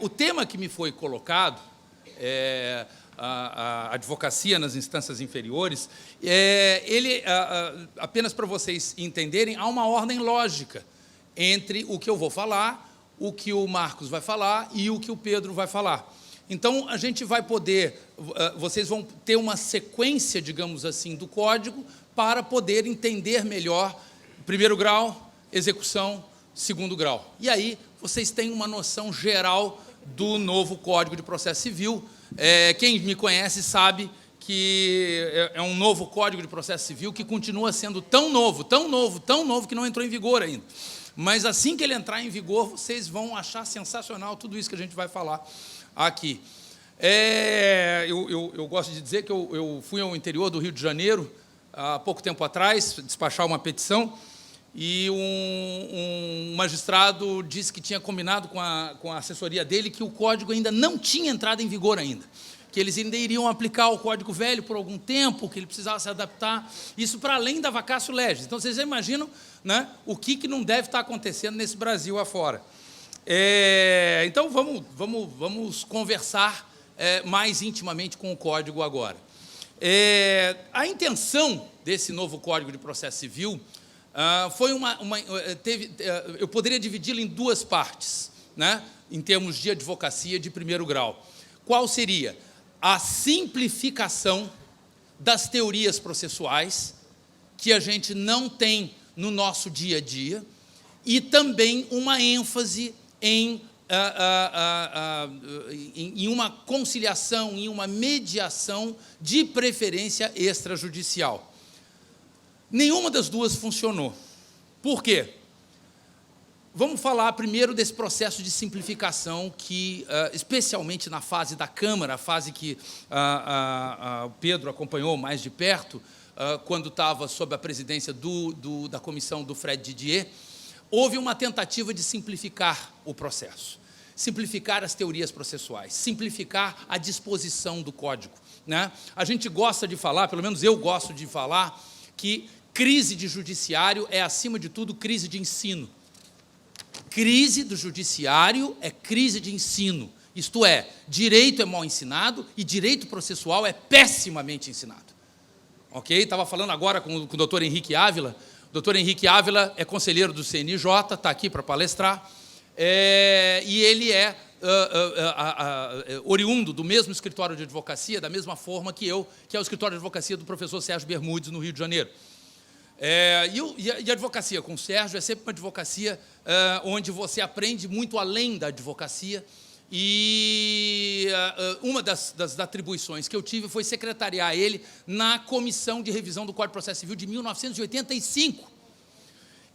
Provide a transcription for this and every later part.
O tema que me foi colocado, a advocacia nas instâncias inferiores, apenas para vocês entenderem, há uma ordem lógica entre o que eu vou falar, o que o Marcos vai falar e o que o Pedro vai falar. Então, a gente vai poder, vocês vão ter uma sequência, digamos assim, do código para poder entender melhor primeiro grau, execução, segundo grau. E aí, vocês têm uma noção geral do novo Código de Processo Civil. Quem me conhece sabe que é um novo Código de Processo Civil que continua sendo tão novo, que não entrou em vigor ainda. Mas assim que ele entrar em vigor, vocês vão achar sensacional tudo isso que a gente vai falar aqui. Eu gosto de dizer que eu fui ao interior do Rio de Janeiro, há pouco tempo atrás, despachar uma petição, e um magistrado disse que tinha combinado com a assessoria dele que o código ainda não tinha entrado em vigor ainda, que eles ainda iriam aplicar o código velho por algum tempo, que ele precisava se adaptar, isso para além da vacatio legis. Então, vocês imaginam, né, o que não deve estar acontecendo nesse Brasil afora. Então, vamos conversar mais intimamente com o código agora. A intenção desse novo Código de Processo Civil foi eu poderia dividi-lo em duas partes, né, em termos de advocacia de primeiro grau. Qual seria? A simplificação das teorias processuais, que a gente não tem no nosso dia a dia, e também uma ênfase em uma conciliação, em uma mediação, de preferência extrajudicial. Nenhuma das duas funcionou. Por quê? Vamos falar primeiro desse processo de simplificação que, especialmente na fase da Câmara, a fase que o Pedro acompanhou mais de perto, quando estava sob a presidência da comissão do Fred Didier, houve uma tentativa de simplificar o processo, simplificar as teorias processuais, simplificar a disposição do código, né? A gente gosta de falar, pelo menos eu gosto de falar, que crise de judiciário é, acima de tudo, crise de ensino. Crise do judiciário é crise de ensino, isto é, direito é mal ensinado e direito processual é pessimamente ensinado. Ok? Estava falando agora com o doutor Henrique Ávila. O doutor Henrique Ávila é conselheiro do CNJ, está aqui para palestrar, e ele é oriundo do mesmo escritório de advocacia, da mesma forma que eu, que é o escritório de advocacia do professor Sérgio Bermudes, no Rio de Janeiro. E a advocacia com o Sérgio é sempre uma advocacia onde você aprende muito além da advocacia, e uma das atribuições que eu tive foi secretariar ele na Comissão de Revisão do Código de Processo Civil de 1985.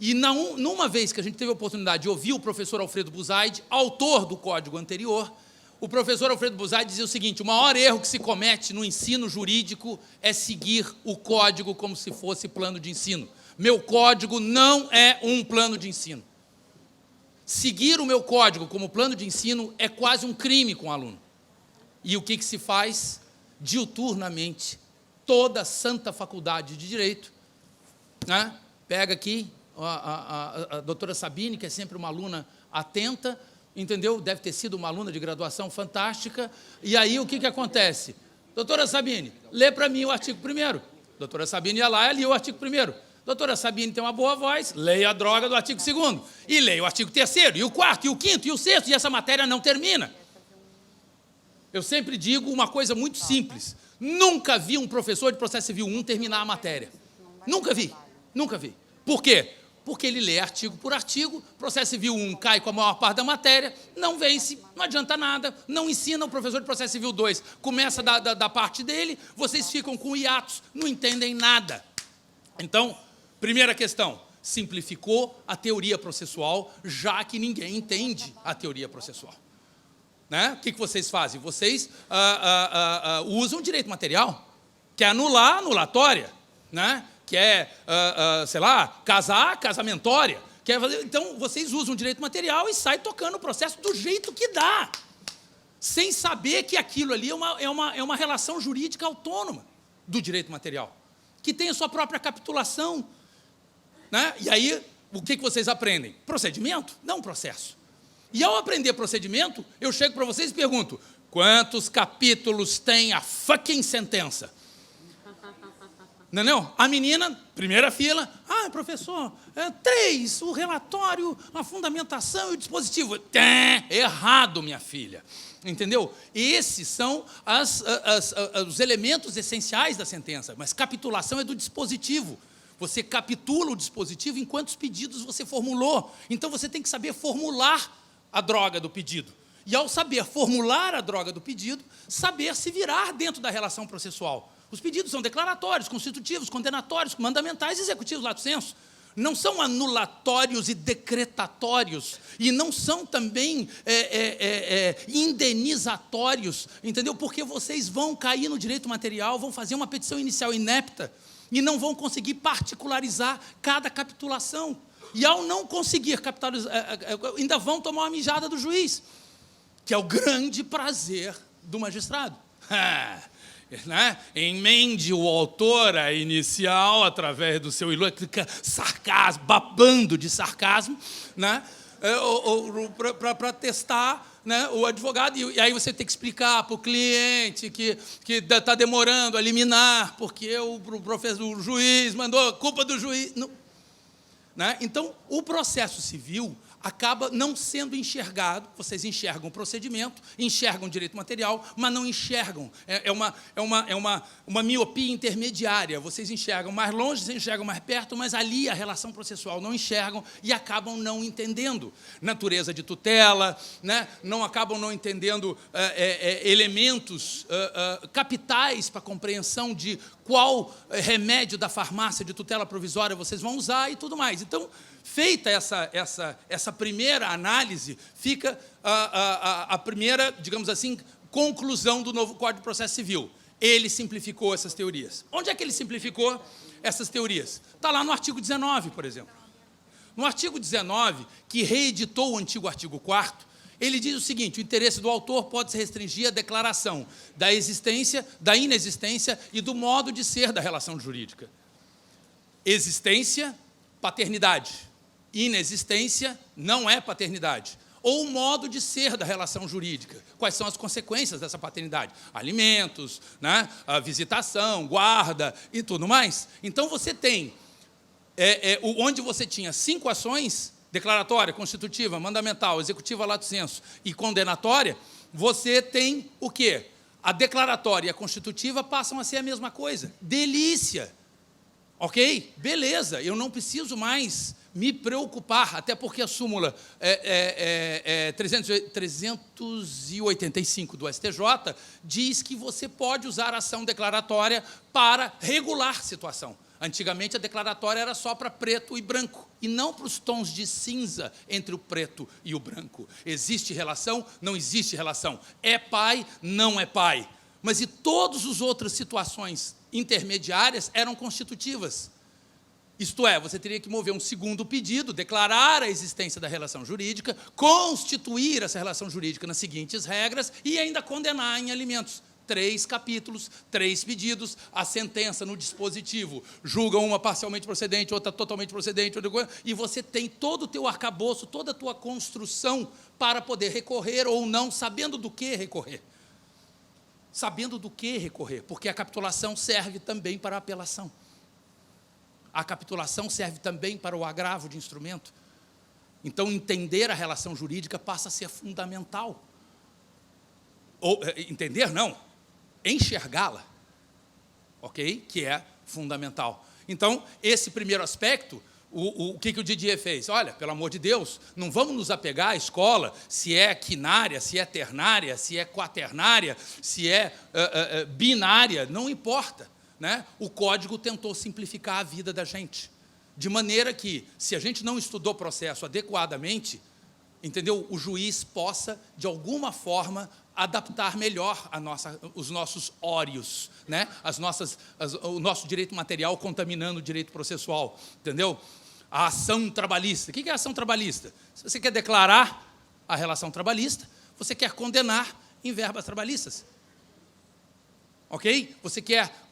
E numa vez que a gente teve a oportunidade de ouvir o professor Alfredo Buzaide, autor do código anterior, o professor Alfredo Buzaide dizia o seguinte: o maior erro que se comete no ensino jurídico é seguir o código como se fosse plano de ensino. Meu código não é um plano de ensino. Seguir o meu código como plano de ensino é quase um crime com o aluno. E o que se faz? Diuturnamente, toda a santa faculdade de Direito, né, pega aqui a doutora Sabine, que é sempre uma aluna atenta, entendeu? Deve ter sido uma aluna de graduação fantástica. E aí, o que acontece? Doutora Sabine, lê para mim o artigo 1º. Doutora Sabine ia lá e lia o artigo 1º. Doutora Sabine tem uma boa voz, leia a droga do artigo 2º, e leia o artigo 3º, e o 4º, e o 5º, e o 6º, e essa matéria não termina. Eu sempre digo uma coisa muito simples: nunca vi um professor de processo civil 1 terminar a matéria. Nunca vi, nunca vi. Por quê? Porque ele lê artigo por artigo, processo civil 1 cai com a maior parte da matéria, não vence, não adianta nada, não ensina. O professor de processo civil 2 começa da parte dele, vocês ficam com hiatos, não entendem nada. Então, primeira questão, simplificou a teoria processual, já que ninguém entende a teoria processual. Né? O que vocês fazem? Vocês usam direito material, que é anular, anulatória, né? Que é, sei lá, casar, casamentória. Que é fazer, então, vocês usam direito material e saem tocando o processo do jeito que dá, sem saber que aquilo ali é uma relação jurídica autônoma do direito material, que tem a sua própria capitulação. Né? E aí, o que vocês aprendem? Procedimento, não processo. E ao aprender procedimento, eu chego para vocês e pergunto, quantos capítulos tem a fucking sentença? Não? A menina, primeira fila, professor, 3, o relatório, a fundamentação e o dispositivo. Errado, minha filha. Entendeu? Esses são os elementos essenciais da sentença, mas capitulação é do dispositivo. Você capitula o dispositivo em quantos pedidos você formulou. Então, você tem que saber formular a droga do pedido. E, ao saber formular a droga do pedido, saber se virar dentro da relação processual. Os pedidos são declaratórios, constitutivos, condenatórios, mandamentais e executivos, lato sensu. Não são anulatórios e decretatórios, e não são também indenizatórios, entendeu? Porque vocês vão cair no direito material, vão fazer uma petição inicial inepta, e não vão conseguir particularizar cada capitulação. E ao não conseguir capitalizar, ainda vão tomar uma mijada do juiz, que é o grande prazer do magistrado. Né? Emende o autor a inicial através do seu sarcasmo, babando de sarcasmo, né? Para testar, né, o advogado, e aí você tem que explicar para o cliente que está demorando a liminar, porque o juiz mandou, culpa do juiz. Não, né? Então, o processo civil acaba não sendo enxergado, vocês enxergam o procedimento, enxergam o direito material, mas não enxergam, é uma miopia intermediária, vocês enxergam mais longe, vocês enxergam mais perto, mas ali a relação processual não enxergam e acabam não entendendo natureza de tutela, né? Acabam não entendendo elementos capitais para a compreensão de qual remédio da farmácia de tutela provisória vocês vão usar e tudo mais. Então, feita essa primeira análise, fica a primeira, digamos assim, conclusão do novo Código de Processo Civil. Ele simplificou essas teorias. Onde é que ele simplificou essas teorias? Está lá no artigo 19, por exemplo. No artigo 19, que reeditou o antigo artigo 4º, ele diz o seguinte: o interesse do autor pode se restringir à declaração da existência, da inexistência e do modo de ser da relação jurídica. Existência, paternidade. Inexistência não é paternidade. Ou o modo de ser da relação jurídica. Quais são as consequências dessa paternidade? Alimentos, né? A visitação, guarda e tudo mais. Então, você tem, onde você tinha 5 ações, declaratória, constitutiva, mandamental, executiva, lato sensu e condenatória, você tem o quê? A declaratória e a constitutiva passam a ser a mesma coisa. Delícia! Ok? Beleza, eu não preciso mais me preocupar, até porque a súmula 385 do STJ diz que você pode usar ação declaratória para regular situação. Antigamente, a declaratória era só para preto e branco, e não para os tons de cinza entre o preto e o branco. Existe relação? Não existe relação. É pai? Não é pai. Mas e todas as outras situações intermediárias eram constitutivas. Isto é, você teria que mover um segundo pedido, declarar a existência da relação jurídica, constituir essa relação jurídica nas seguintes regras e ainda condenar em alimentos. 3 capítulos, 3 pedidos, a sentença no dispositivo julga uma parcialmente procedente, outra totalmente procedente, e você tem todo o teu arcabouço, toda a tua construção para poder recorrer ou não, sabendo do que recorrer. Sabendo do que recorrer, porque a capitulação serve também para a apelação. A capitulação serve também para o agravo de instrumento. Então, entender a relação jurídica passa a ser fundamental. Ou, entender, não. Enxergá-la. Ok? Que é fundamental. Então, esse primeiro aspecto, o que o Didier fez? Olha, pelo amor de Deus, não vamos nos apegar à escola, se é quinária, se é ternária, se é quaternária, se é binária, não importa. Né? O código tentou simplificar a vida da gente, de maneira que, se a gente não estudou o processo adequadamente, entendeu? O juiz possa, de alguma forma, adaptar melhor os nossos órios, né? O nosso direito material contaminando o direito processual, entendeu? A ação trabalhista. O que é a ação trabalhista? Se você quer declarar a relação trabalhista, você quer condenar em verbas trabalhistas. Ok? Você quer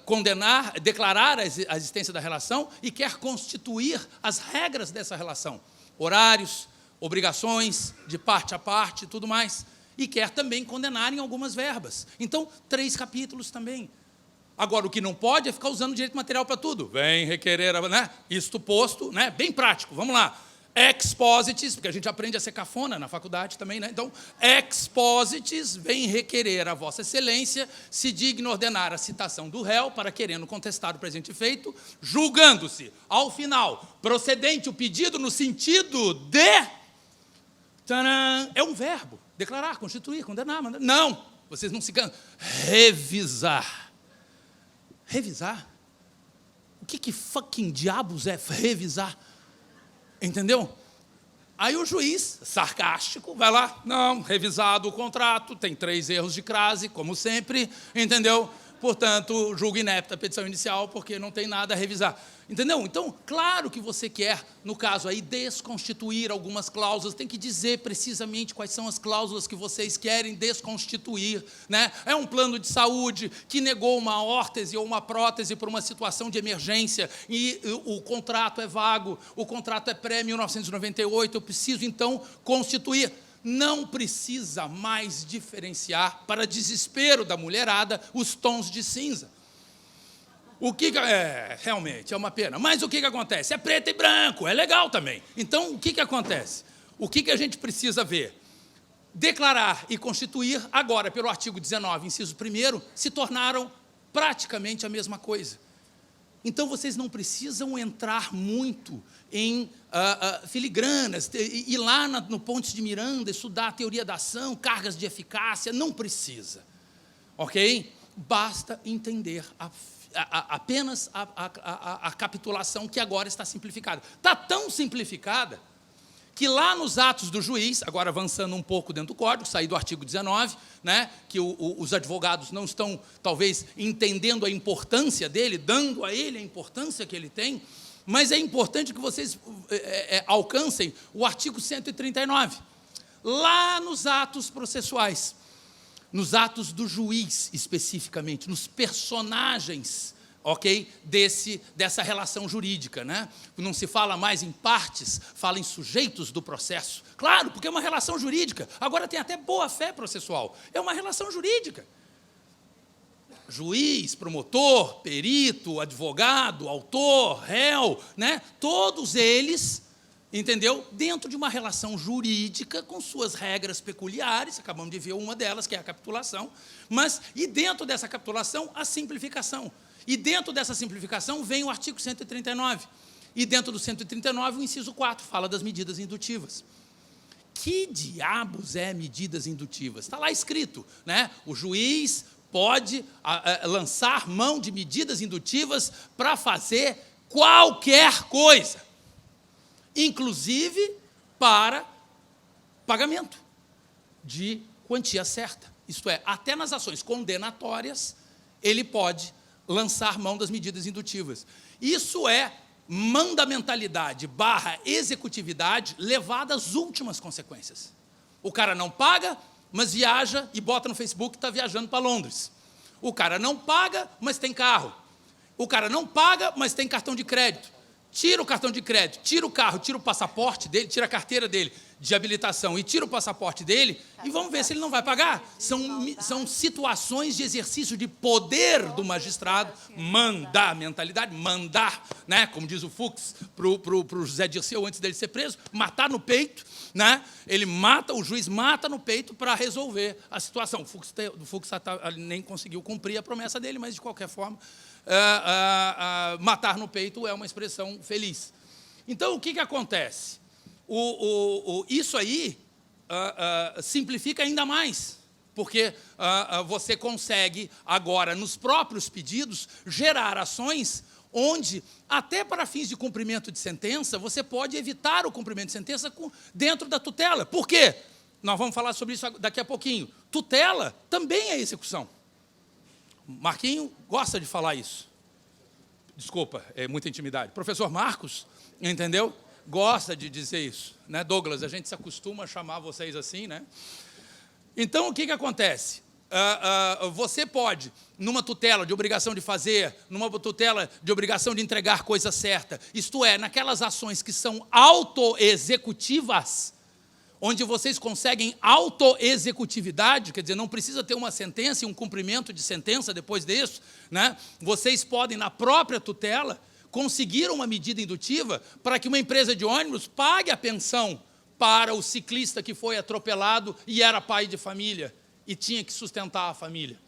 condenar, declarar a existência da relação e quer constituir as regras dessa relação. Horários, obrigações de parte a parte e tudo mais. E quer também condenar em algumas verbas. Então, 3 capítulos também. Agora, o que não pode é ficar usando direito material para tudo. Vem requerer, né? Isto posto, né? Bem prático, vamos lá. Exposites, porque a gente aprende a ser cafona na faculdade também, né? Então, exposites, vem requerer a vossa excelência, se digna ordenar a citação do réu, para querendo contestar o presente feito, julgando-se, ao final, procedente o pedido no sentido de... Tcharam, é um verbo. Declarar, constituir, condenar, mandar. Não, vocês não se cansam. Revisar. Revisar? O que fucking diabos é revisar? Entendeu? Aí o juiz, sarcástico, vai lá, não, revisado o contrato, tem 3 erros de crase, como sempre, entendeu? Portanto, julgo inepta a petição inicial, porque não tem nada a revisar. Entendeu? Então, claro que você quer, no caso aí, desconstituir algumas cláusulas, tem que dizer precisamente quais são as cláusulas que vocês querem desconstituir, né? É um plano de saúde que negou uma órtese ou uma prótese por uma situação de emergência e o contrato é vago, o contrato é pré-1998, eu preciso, então, constituir. Não precisa mais diferenciar, para desespero da mulherada, os tons de cinza. O que realmente é uma pena, mas o que acontece? É preto e branco, é legal também. Então, o que acontece? O que a gente precisa ver? Declarar e constituir, agora, pelo artigo 19, inciso 1º, se tornaram praticamente a mesma coisa. Então, vocês não precisam entrar muito em filigranas, ir lá no Pontes de Miranda, estudar a teoria da ação, cargas de eficácia, não precisa. Ok? Basta entender apenas a capitulação que agora está simplificada. Está tão simplificada que lá nos atos do juiz, agora avançando um pouco dentro do código, saí do artigo 19, né, que os advogados não estão, talvez, entendendo a importância dele, dando a ele a importância que ele tem, mas é importante que vocês alcancem o artigo 139, lá nos atos processuais, nos atos do juiz, especificamente, nos personagens, ok, dessa relação jurídica, né? Não se fala mais em partes, fala em sujeitos do processo. Claro, porque é uma relação jurídica. Agora tem até boa-fé processual. É uma relação jurídica. Juiz, promotor, perito, advogado, autor, réu, né? Todos eles, entendeu? Dentro de uma relação jurídica com suas regras peculiares, acabamos de ver uma delas, que é a capitulação, e dentro dessa capitulação, a simplificação. E dentro dessa simplificação vem o artigo 139. E dentro do 139, o inciso 4, fala das medidas indutivas. Que diabos é medidas indutivas? Está lá escrito, né? O juiz pode lançar mão de medidas indutivas para fazer qualquer coisa, inclusive para pagamento de quantia certa. Isto é, até nas ações condenatórias, ele pode lançar mão das medidas indutivas. Isso é mandamentalidade / executividade levada às últimas consequências. O cara não paga, mas viaja e bota no Facebook que está viajando para Londres. O cara não paga, mas tem carro. O cara não paga, mas tem cartão de crédito. Tira o cartão de crédito, tira o carro, tira o passaporte dele, tira a carteira dele de habilitação e tira o passaporte dele e vamos ver se ele não vai pagar. São situações de exercício de poder do magistrado, mandar, mentalidade, mandar, né, como diz o Fux para o José Dirceu antes dele ser preso, matar no peito, né, ele mata, o juiz mata no peito para resolver a situação. O Fux nem conseguiu cumprir a promessa dele, mas de qualquer forma, matar no peito é uma expressão feliz. Então, o que acontece? Isso aí simplifica ainda mais, porque você consegue agora, nos próprios pedidos, gerar ações onde, até para fins de cumprimento de sentença, você pode evitar o cumprimento de sentença dentro da tutela. Por quê? Nós vamos falar sobre isso daqui a pouquinho. Tutela também é execução. Marquinho gosta de falar isso. Desculpa, é muita intimidade. Professor Marcos, entendeu? Gosta de dizer isso, né? Douglas, a gente se acostuma a chamar vocês assim, né? Então, o que acontece? Você pode, numa tutela de obrigação de fazer, numa tutela de obrigação de entregar coisa certa, isto é, naquelas ações que são autoexecutivas, onde vocês conseguem autoexecutividade, quer dizer, não precisa ter uma sentença e um cumprimento de sentença depois disso, né? Vocês podem, na própria tutela, conseguir uma medida indutiva para que uma empresa de ônibus pague a pensão para o ciclista que foi atropelado e era pai de família e tinha que sustentar a família.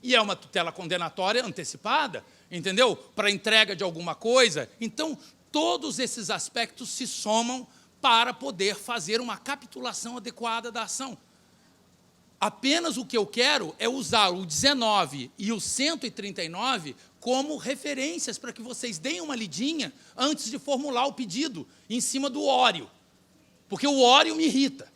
E é uma tutela condenatória antecipada, entendeu? Para entrega de alguma coisa. Então, todos esses aspectos se somam para poder fazer uma capitulação adequada da ação. Apenas o que eu quero é usar o 19 e o 139 como referências para que vocês deem uma lidinha antes de formular o pedido em cima do óreo. Porque o óreo me irrita.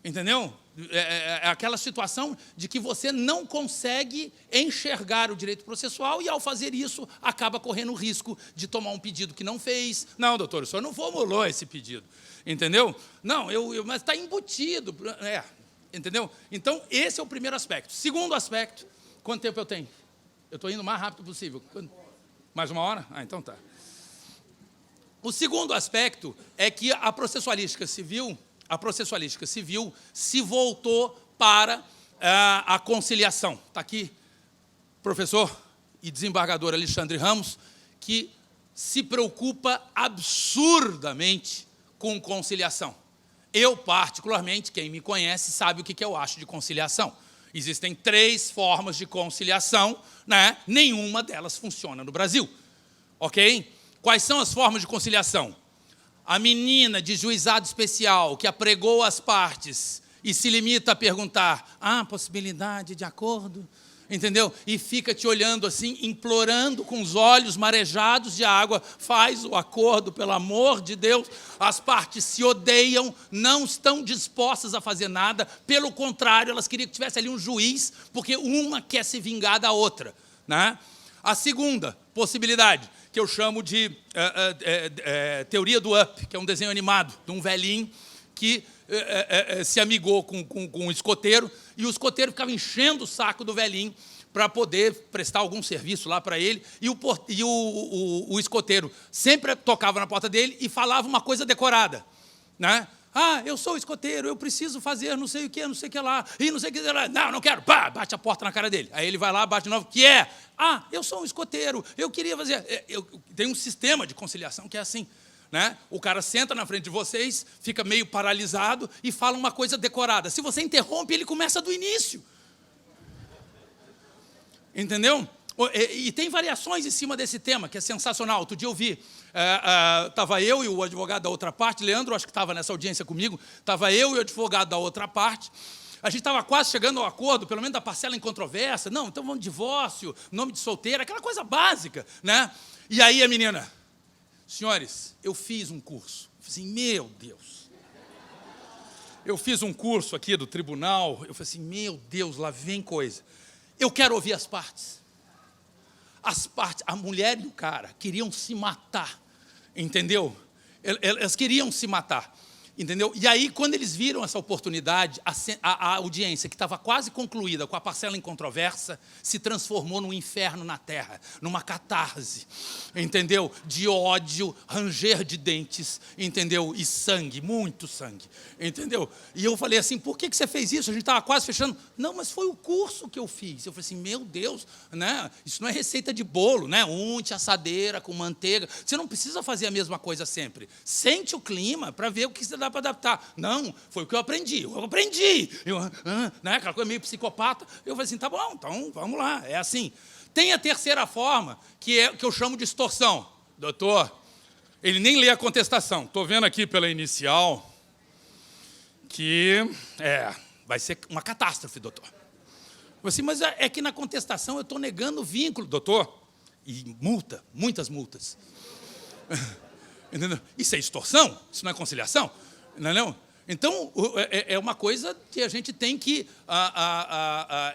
Entendeu? É aquela situação de que você não consegue enxergar o direito processual e, ao fazer isso, acaba correndo o risco de tomar um pedido que não fez. Não, doutor, o senhor não formulou esse pedido. Entendeu? Não, mas está embutido. Entendeu? Então, esse é o primeiro aspecto. Segundo aspecto, quanto tempo eu tenho? Eu estou indo o mais rápido possível. Mais uma hora? Ah, então tá. O segundo aspecto é que a processualística civil se voltou para a conciliação. Está aqui o professor e desembargador Alexandre Ramos, que se preocupa absurdamente com conciliação. Eu, particularmente, quem me conhece sabe o que eu acho de conciliação. Existem 3 formas de conciliação, né? Nenhuma delas funciona no Brasil. Ok? Quais são as formas de conciliação? A menina de juizado especial que apregou as partes e se limita a perguntar, possibilidade de acordo, entendeu? E fica te olhando assim, implorando com os olhos marejados de água, faz o acordo, pelo amor de Deus. As partes se odeiam, não estão dispostas a fazer nada, pelo contrário, elas queriam que tivesse ali um juiz, porque uma quer se vingar da outra, né? A segunda possibilidade, que eu chamo de teoria do Up, que é um desenho animado de um velhinho que se amigou com um escoteiro, e o escoteiro ficava enchendo o saco do velhinho para poder prestar algum serviço lá para ele, e o escoteiro sempre tocava na porta dele e falava uma coisa decorada, né? Eu sou escoteiro, eu preciso fazer não sei o que lá, e não sei o que lá. Não quero. Pá, bate a porta na cara dele. Aí ele vai lá, bate de novo. Que é? Eu sou um escoteiro, eu queria fazer... Tem um sistema de conciliação que é assim, né? O cara senta na frente de vocês, fica meio paralisado e fala uma coisa decorada. Se você interrompe, ele começa do início. Entendeu? E tem variações em cima desse tema, que é sensacional. Outro dia eu vi, estava eu e o advogado da outra parte, Leandro, acho que estava nessa audiência comigo, estava eu e o advogado da outra parte, a gente estava quase chegando ao acordo, pelo menos da parcela em controvérsia, não, então vamos de divórcio, nome de solteira, aquela coisa básica, né? E aí a menina, senhores, eu fiz um curso. Eu falei assim, meu Deus. Eu fiz um curso aqui do tribunal, eu falei assim, meu Deus, lá vem coisa. Eu quero ouvir as partes. As partes, a mulher e o cara queriam se matar, entendeu? Elas queriam se matar, entendeu? E aí, quando eles viram essa oportunidade, a audiência, que estava quase concluída com a parcela em controvérsia, se transformou num inferno na terra, numa catarse, entendeu? De ódio, ranger de dentes, entendeu? E sangue, muito sangue, entendeu? E eu falei assim, por que você fez isso? A gente estava quase fechando. Não, mas foi o curso que eu fiz. Eu falei assim, meu Deus, né? Isso não é receita de bolo, né? Unte, assadeira, com manteiga. Você não precisa fazer a mesma coisa sempre. Sente o clima para ver o que você dá para adaptar. Não, foi o que eu aprendi. Né? Aquela coisa meio psicopata. Eu falei assim, tá bom, então vamos lá, é assim. Tem a terceira forma, que eu chamo de extorsão. Doutor, ele nem lê a contestação. Estou vendo aqui pela inicial que vai ser uma catástrofe, doutor. Eu falei assim, mas é que na contestação eu estou negando o vínculo, doutor. E multa, muitas multas. Entendeu? Isso é extorsão? Isso não é conciliação? Não? Então, é uma coisa que a gente tem que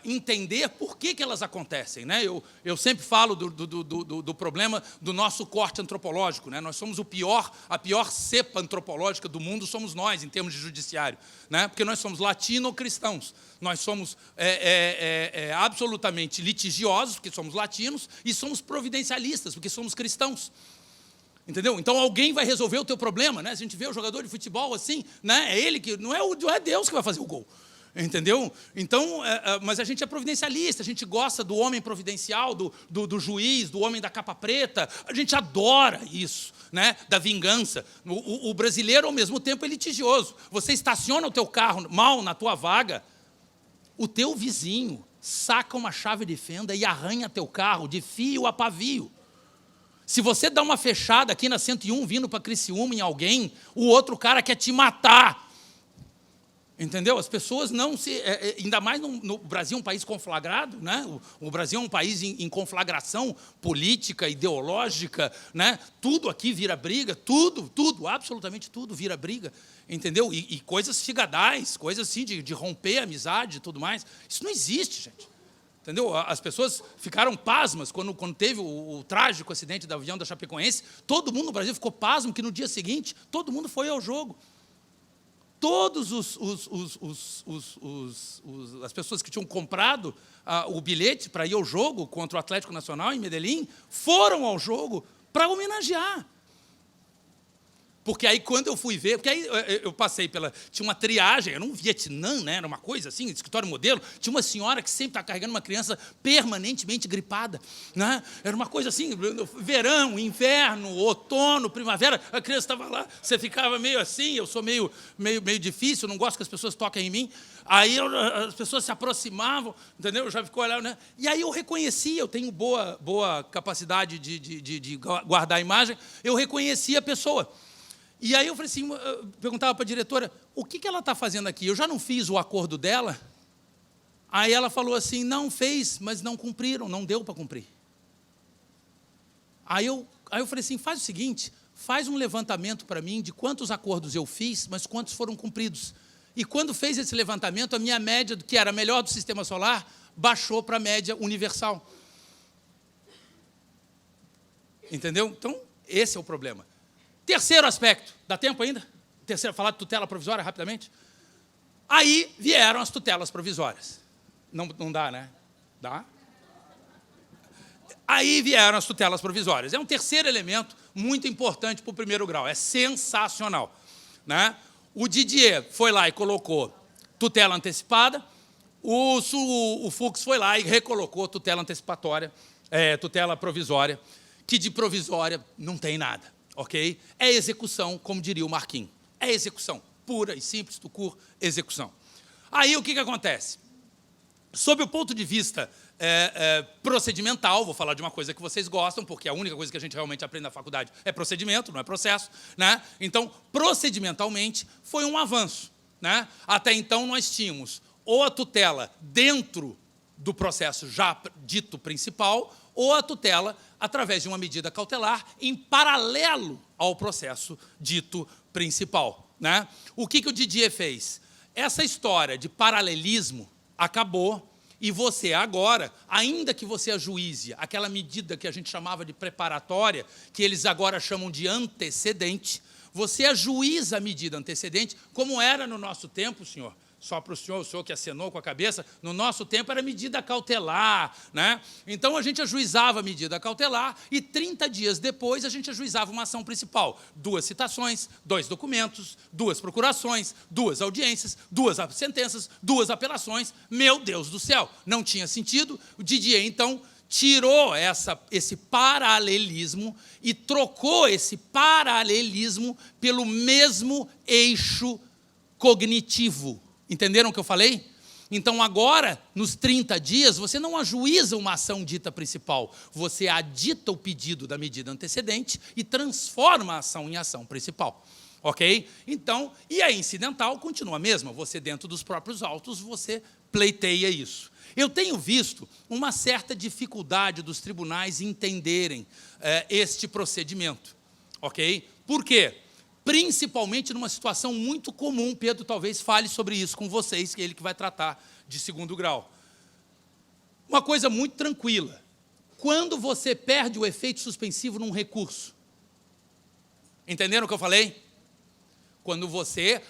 entender por que elas acontecem, né? Eu sempre falo do problema do nosso corte antropológico, né? Nós somos a pior cepa antropológica do mundo somos nós, em termos de judiciário, né? Porque nós somos latino-cristãos. Nós somos absolutamente litigiosos, porque somos latinos, e somos providencialistas, porque somos cristãos. Entendeu? Então alguém vai resolver o teu problema, né? Se a gente vê o jogador de futebol assim, né? É ele que não é Deus que vai fazer o gol. Entendeu? Então, mas a gente é providencialista, a gente gosta do homem providencial, do juiz, do homem da capa preta, a gente adora isso, né? Da vingança. O brasileiro, ao mesmo tempo, é litigioso. Você estaciona o teu carro mal na tua vaga, o teu vizinho saca uma chave de fenda e arranha teu carro de fio a pavio. Se você dá uma fechada aqui na 101, vindo para Criciúma em alguém, o outro cara quer te matar. Entendeu? As pessoas não se... ainda mais no Brasil, um país conflagrado, né? O Brasil é um país em conflagração política, ideológica, né? Tudo aqui vira briga, tudo, absolutamente tudo vira briga, entendeu? E coisas figadais, coisas assim de romper a amizade e tudo mais. Isso não existe, gente. Entendeu? As pessoas ficaram pasmas quando teve o trágico acidente do avião da Chapecoense. Todo mundo no Brasil ficou pasmo que no dia seguinte todo mundo foi ao jogo. Todos as pessoas que tinham comprado o bilhete para ir ao jogo contra o Atlético Nacional em Medellín foram ao jogo para homenagear. Porque aí, quando eu fui ver... Porque aí eu passei pela... Tinha uma triagem, era um Vietnã, né? Era uma coisa assim, escritório modelo. Tinha uma senhora que sempre estava carregando uma criança permanentemente gripada, né? Era uma coisa assim, verão, inverno, outono, primavera. A criança estava lá, você ficava meio assim, eu sou meio difícil, não gosto que as pessoas toquem em mim. Aí as pessoas se aproximavam, entendeu? Eu já ficou olhando, né? E aí eu reconheci, eu tenho boa capacidade de guardar a imagem, eu reconheci a pessoa. E aí eu falei assim, perguntava para a diretora, o que ela está fazendo aqui? Eu já não fiz o acordo dela? Aí ela falou assim, não fez, mas não cumpriram, não deu para cumprir. Aí eu falei assim, faz o seguinte, faz um levantamento para mim de quantos acordos eu fiz, mas quantos foram cumpridos. E quando fez esse levantamento, a minha média, que era a melhor do sistema solar, baixou para a média universal. Entendeu? Então, esse é o problema. Terceiro aspecto, dá tempo ainda? Falar de tutela provisória rapidamente? Aí vieram as tutelas provisórias. Não dá, né? Dá? Aí vieram as tutelas provisórias. É um terceiro elemento muito importante para o primeiro grau. É sensacional, né? O Didier foi lá e colocou tutela antecipada. O Fux foi lá e recolocou tutela antecipatória, tutela provisória, que de provisória não tem nada. Ok? É execução, como diria o Marquinhos. É execução, pura e simples, tucur, execução. Aí o que acontece? Sob o ponto de vista procedimental, vou falar de uma coisa que vocês gostam, porque a única coisa que a gente realmente aprende na faculdade é procedimento, não é processo, né? Então, procedimentalmente, foi um avanço, né? Até então, nós tínhamos ou a tutela dentro do processo já dito principal, ou a tutela através de uma medida cautelar em paralelo ao processo dito principal, né? O que o Didier fez? Essa história de paralelismo acabou e você agora, ainda que você ajuize aquela medida que a gente chamava de preparatória, que eles agora chamam de antecedente, você ajuiza a medida antecedente, como era no nosso tempo, senhor. Só para o senhor que acenou com a cabeça, no nosso tempo era medida cautelar, né? Então a gente ajuizava a medida cautelar e 30 dias depois a gente ajuizava uma ação principal. 2 citações, 2 documentos, 2 procurações, 2 audiências, 2 sentenças, 2 apelações. Meu Deus do céu, não tinha sentido. O Didier, então, tirou esse paralelismo e trocou esse paralelismo pelo mesmo eixo cognitivo. Entenderam o que eu falei? Então, agora, nos 30 dias, você não ajuiza uma ação dita principal, você adita o pedido da medida antecedente e transforma a ação em ação principal. Ok? Então, e a incidental continua a mesma, você dentro dos próprios autos, você pleiteia isso. Eu tenho visto uma certa dificuldade dos tribunais em entenderem este procedimento. Ok? Por quê? Principalmente numa situação muito comum, Pedro talvez fale sobre isso com vocês, que é ele que vai tratar de segundo grau. Uma coisa muito tranquila. Quando você perde o efeito suspensivo num recurso, entenderam o que eu falei? Quando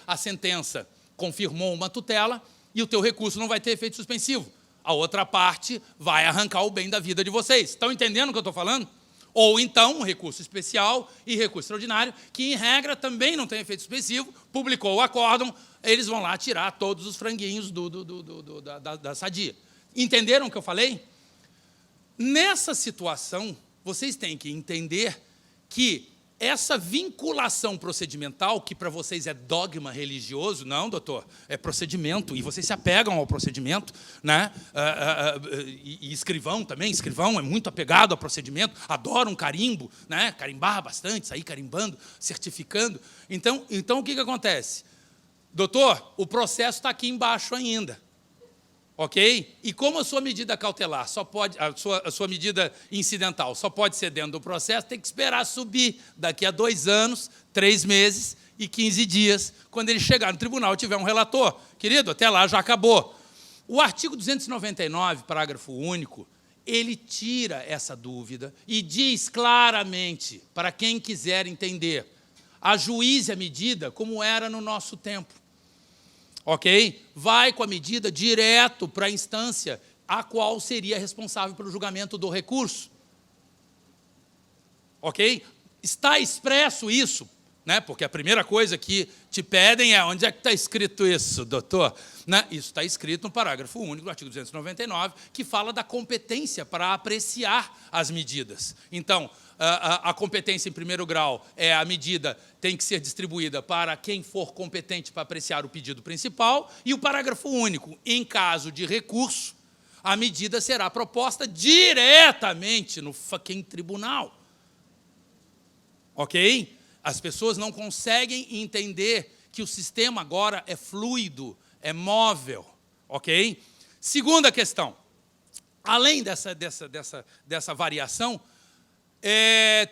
a sentença confirmou uma tutela e o teu recurso não vai ter efeito suspensivo. A outra parte vai arrancar o bem da vida de vocês. Estão entendendo o que eu estou falando? Ou então um recurso especial e recurso extraordinário, que em regra também não tem efeito suspensivo, publicou o acórdão, eles vão lá tirar todos os franguinhos da sadia. Entenderam o que eu falei? Nessa situação, vocês têm que entender que essa vinculação procedimental, que para vocês é dogma religioso, não, doutor, é procedimento, e vocês se apegam ao procedimento, né? E escrivão também, escrivão é muito apegado ao procedimento, adora um carimbo, né? Carimbar bastante, sair carimbando, certificando. Então o que acontece? Doutor, o processo está aqui embaixo ainda. Ok? E como a sua medida cautelar só pode, a sua medida incidental só pode ser dentro do processo, tem que esperar subir daqui a 2 anos, 3 meses e 15 dias, quando ele chegar no tribunal e tiver um relator. Querido, até lá já acabou. O artigo 299, parágrafo único, ele tira essa dúvida e diz claramente, para quem quiser entender, ajuize a medida como era no nosso tempo. Ok? Vai com a medida direto para a instância a qual seria responsável pelo julgamento do recurso. Ok? Está expresso isso, né? Porque a primeira coisa que te pedem é: onde é que está escrito isso, doutor? Né? Isso está escrito no parágrafo único do artigo 299, que fala da competência para apreciar as medidas. Então, a competência em primeiro grau é a medida tem que ser distribuída para quem for competente para apreciar o pedido principal, e o parágrafo único, em caso de recurso, a medida será proposta diretamente no fucking tribunal. Ok? As pessoas não conseguem entender que o sistema agora é fluido, é móvel. Ok? Segunda questão. Além dessa variação,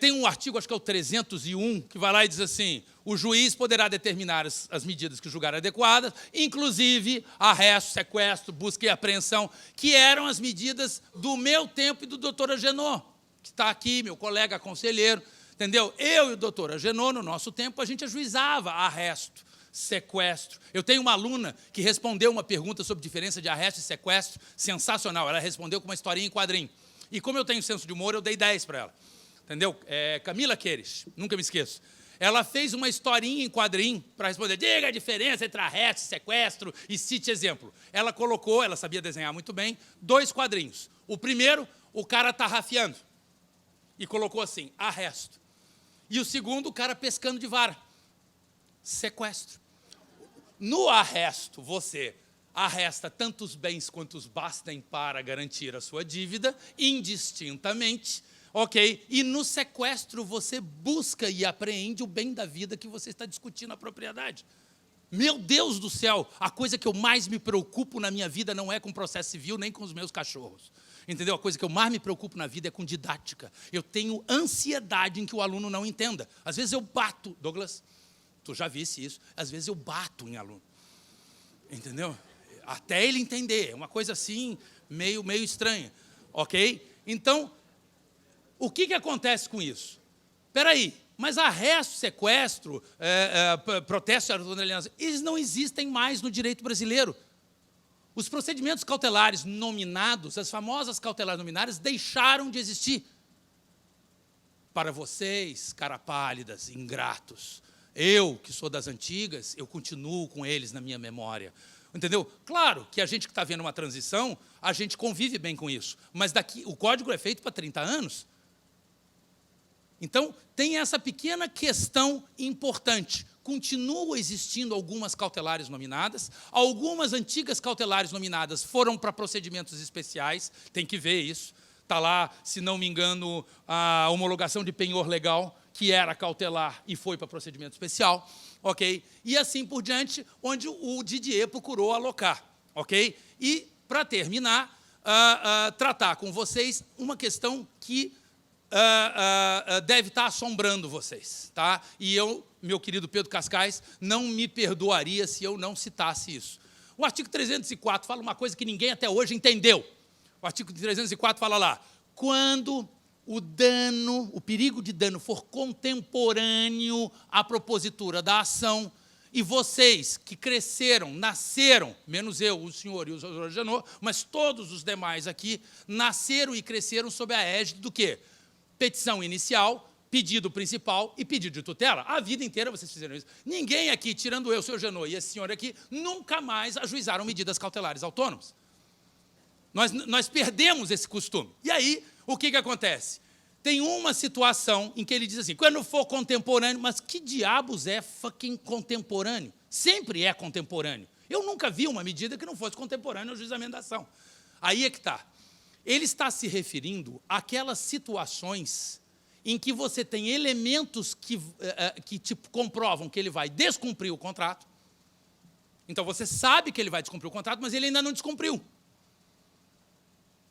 tem um artigo, acho que é o 301, que vai lá e diz assim: o juiz poderá determinar as medidas que julgar adequadas, inclusive arresto, sequestro, busca e apreensão, que eram as medidas do meu tempo e do doutor Agenor, que está aqui, meu colega conselheiro, entendeu? Eu e o doutor Agenor, no nosso tempo, a gente ajuizava arresto, sequestro. Eu tenho uma aluna que respondeu uma pergunta sobre diferença de arresto e sequestro, sensacional. Ela respondeu com uma historinha em quadrinho. E como eu tenho senso de humor, eu dei 10 para ela. Entendeu? Camila Queires, nunca me esqueço. Ela fez uma historinha em quadrinho para responder: diga a diferença entre arresto, sequestro e cite exemplo. Ela colocou, ela sabia desenhar muito bem, 2 quadrinhos. O primeiro, o cara tarrafiando. E colocou assim: arresto. E o segundo, o cara pescando de vara. Sequestro. No arresto, você arresta tantos bens quantos bastem para garantir a sua dívida, indistintamente. Ok? E no sequestro você busca e apreende o bem da vida que você está discutindo a propriedade. Meu Deus do céu, a coisa que eu mais me preocupo na minha vida não é com processo civil nem com os meus cachorros. Entendeu? A coisa que eu mais me preocupo na vida é com didática. Eu tenho ansiedade em que o aluno não entenda. Às vezes eu bato, Douglas, tu já visse isso, às vezes eu bato em aluno. Entendeu? Até ele entender, é uma coisa assim, meio estranha. Ok? Então, o que acontece com isso? Espera aí, mas arresto, sequestro, protesto, eles não existem mais no direito brasileiro. Os procedimentos cautelares nominados, as famosas cautelares nominadas, deixaram de existir. Para vocês, cara pálidas, ingratos, eu, que sou das antigas, eu continuo com eles na minha memória. Entendeu? Claro que a gente que está vendo uma transição, a gente convive bem com isso. Mas o código é feito para 30 anos. Então, tem essa pequena questão importante. Continuam existindo algumas cautelares nominadas, algumas antigas cautelares nominadas foram para procedimentos especiais, tem que ver isso. Está lá, se não me engano, a homologação de penhor legal, que era cautelar e foi para procedimento especial, ok? E assim por diante, onde o Didier procurou alocar, ok? E, para terminar, tratar com vocês uma questão que deve estar assombrando vocês, tá? E eu, meu querido Pedro Cascais, não me perdoaria se eu não citasse isso. O artigo 304 fala uma coisa que ninguém até hoje entendeu. O artigo 304 fala lá: quando o dano, o perigo de dano for contemporâneo à propositura da ação, e vocês que cresceram, nasceram, menos eu, o senhor e o doutor Agenor, mas todos os demais aqui, nasceram e cresceram sob a égide do quê? petição inicial, pedido principal e pedido de tutela. A vida inteira vocês fizeram isso. Ninguém aqui, tirando eu, o senhor Janot e esse senhor aqui, nunca mais ajuizaram medidas cautelares autônomas. Nós perdemos esse costume. E aí, o que acontece? Tem uma situação em que ele diz assim, quando for contemporâneo, mas que diabos é fucking contemporâneo? Sempre é contemporâneo. Eu nunca vi uma medida que não fosse contemporânea ao juizamento da ação. Aí é que está. Ele está se referindo àquelas situações em que você tem elementos que tipo, comprovam que ele vai descumprir o contrato. Então, você sabe que ele vai descumprir o contrato, mas ele ainda não descumpriu.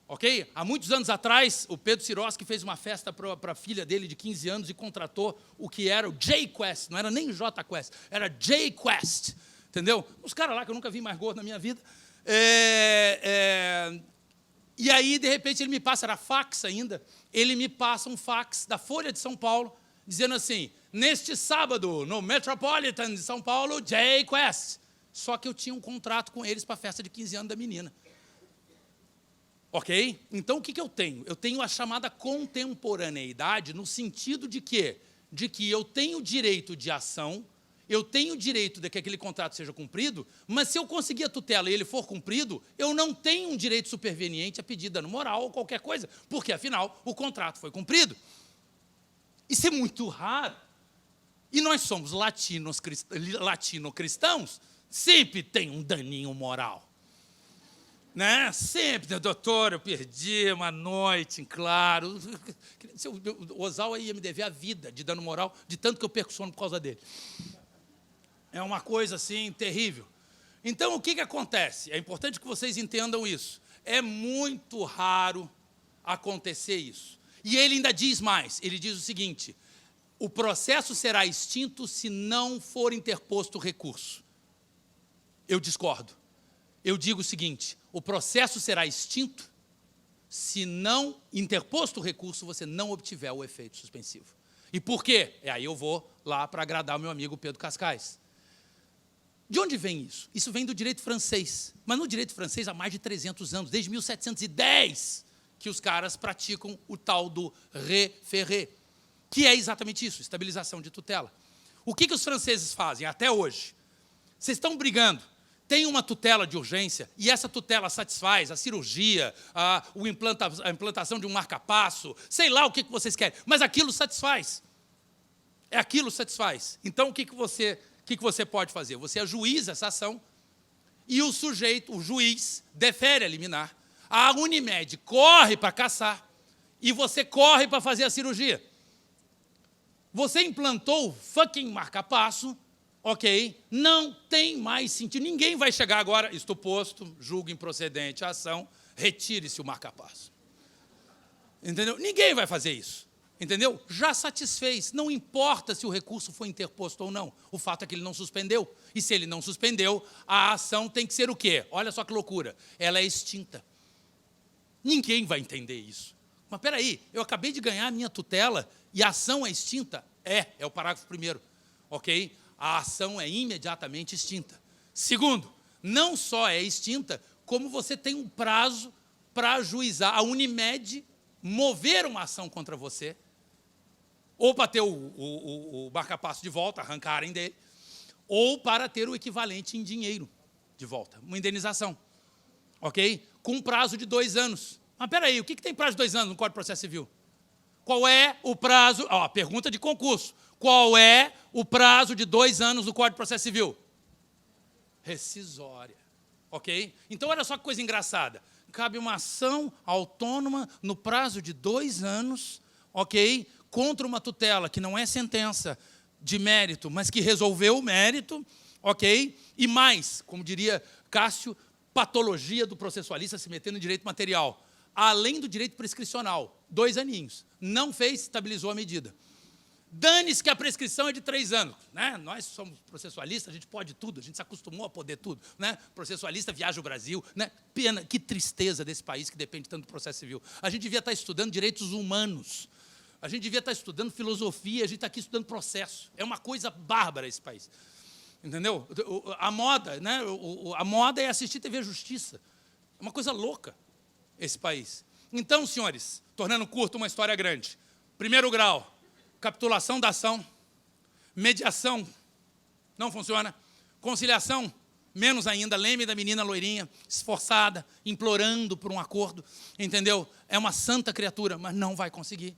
Ok? Há muitos anos atrás, o Pedro Sirotsky fez uma festa para a filha dele de 15 anos e contratou o que era o J-Quest, não era nem J-Quest, era J-Quest, entendeu? Uns caras lá que eu nunca vi mais gordo na minha vida. E aí, de repente, ele me passa, era fax ainda, ele me passa um fax da Folha de São Paulo, dizendo assim, neste sábado, no Metropolitan de São Paulo, J-Quest. Só que eu tinha um contrato com eles para a festa de 15 anos da menina. Ok? Então, o que eu tenho? Eu tenho a chamada contemporaneidade no sentido de quê? De que eu tenho direito de ação, eu tenho direito de que aquele contrato seja cumprido, mas se eu conseguir a tutela e ele for cumprido, eu não tenho um direito superveniente a pedir dano moral ou qualquer coisa, porque, afinal, o contrato foi cumprido. Isso é muito raro. E nós somos latino-cristãos, sempre tem um daninho moral. Né? Sempre, doutor, eu perdi uma noite, claro. O Ozawa ia me dever a vida de dano moral, de tanto que eu perco sono por causa dele. É uma coisa, assim, terrível. Então, o que acontece? É importante que vocês entendam isso. É muito raro acontecer isso. E ele ainda diz mais, ele diz o seguinte, o processo será extinto se não for interposto recurso. Eu discordo. Eu digo o seguinte, o processo será extinto se não interposto o recurso, você não obtiver o efeito suspensivo. E por quê? Aí eu vou lá para agradar o meu amigo Pedro Cascais. De onde vem isso? Isso vem do direito francês. Mas no direito francês há mais de 300 anos, desde 1710, que os caras praticam o tal do référé, que é exatamente isso, estabilização de tutela. O que os franceses fazem até hoje? Vocês estão brigando. Tem uma tutela de urgência, e essa tutela satisfaz a cirurgia, a implantação de um marca-passo, sei lá o que vocês querem, mas aquilo satisfaz. Aquilo satisfaz. Então, o que você pode fazer? Você ajuiza essa ação, e o juiz, defere a liminar, a Unimed corre para caçar, e você corre para fazer a cirurgia. Você implantou o fucking marca-passo, ok, não tem mais sentido. Ninguém vai chegar agora, estou posto, julgo improcedente a ação, retire-se o marca-passo. Entendeu? Ninguém vai fazer isso. Entendeu? Já satisfez. Não importa se o recurso foi interposto ou não. O fato é que ele não suspendeu. E se ele não suspendeu, a ação tem que ser o quê? Olha só que loucura. Ela é extinta. Ninguém vai entender isso. Mas, espera aí, eu acabei de ganhar a minha tutela e a ação é extinta? É o parágrafo 1º. Ok? A ação é imediatamente extinta. Segundo, não só é extinta, como você tem um prazo para ajuizar a Unimed mover uma ação contra você, ou para ter o marca-passo de volta, arrancarem dele, ou para ter o equivalente em dinheiro de volta, uma indenização. Ok? Com um prazo de 2 anos. Mas, espera aí, o que tem prazo de 2 anos no Código de Processo Civil? Qual é o prazo? Pergunta de concurso. Qual é o prazo de 2 anos do Código de Processo Civil? Rescisória. Ok? Então, olha só que coisa engraçada. Cabe uma ação autônoma no prazo de 2 anos, ok? Contra uma tutela que não é sentença de mérito, mas que resolveu o mérito, ok? E mais, como diria Cássio, patologia do processualista se metendo em direito material. Além do direito prescricional, 2 aninhos. Não fez, estabilizou a medida. Dane-se que a prescrição é de 3 anos. Né? Nós somos processualistas, a gente pode tudo, a gente se acostumou a poder tudo. Né? Processualista viaja o Brasil. Né? Pena, que tristeza desse país que depende tanto do processo civil. A gente devia estar estudando direitos humanos. A gente devia estar estudando filosofia, a gente está aqui estudando processo. É uma coisa bárbara esse país. Entendeu? A moda, né? A moda é assistir TV Justiça. É uma coisa louca esse país. Então, senhores, tornando curto uma história grande, Primeiro grau, capitulação da ação. Mediação, não funciona. Conciliação, menos ainda. Leme da menina loirinha, esforçada, implorando por um acordo, entendeu? É uma santa criatura, mas não vai conseguir,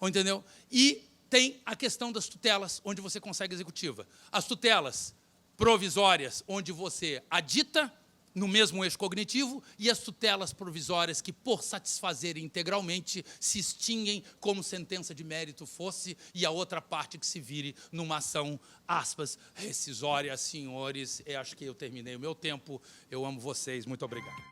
entendeu? E tem a questão das tutelas, onde você consegue executiva. As tutelas provisórias, onde você adita no mesmo eixo cognitivo, e as tutelas provisórias que, por satisfazerem integralmente, se extinguem como sentença de mérito fosse, e a outra parte que se vire numa ação, aspas, rescisória. Senhores, eu acho que eu terminei o meu tempo. Eu amo vocês. Muito obrigado.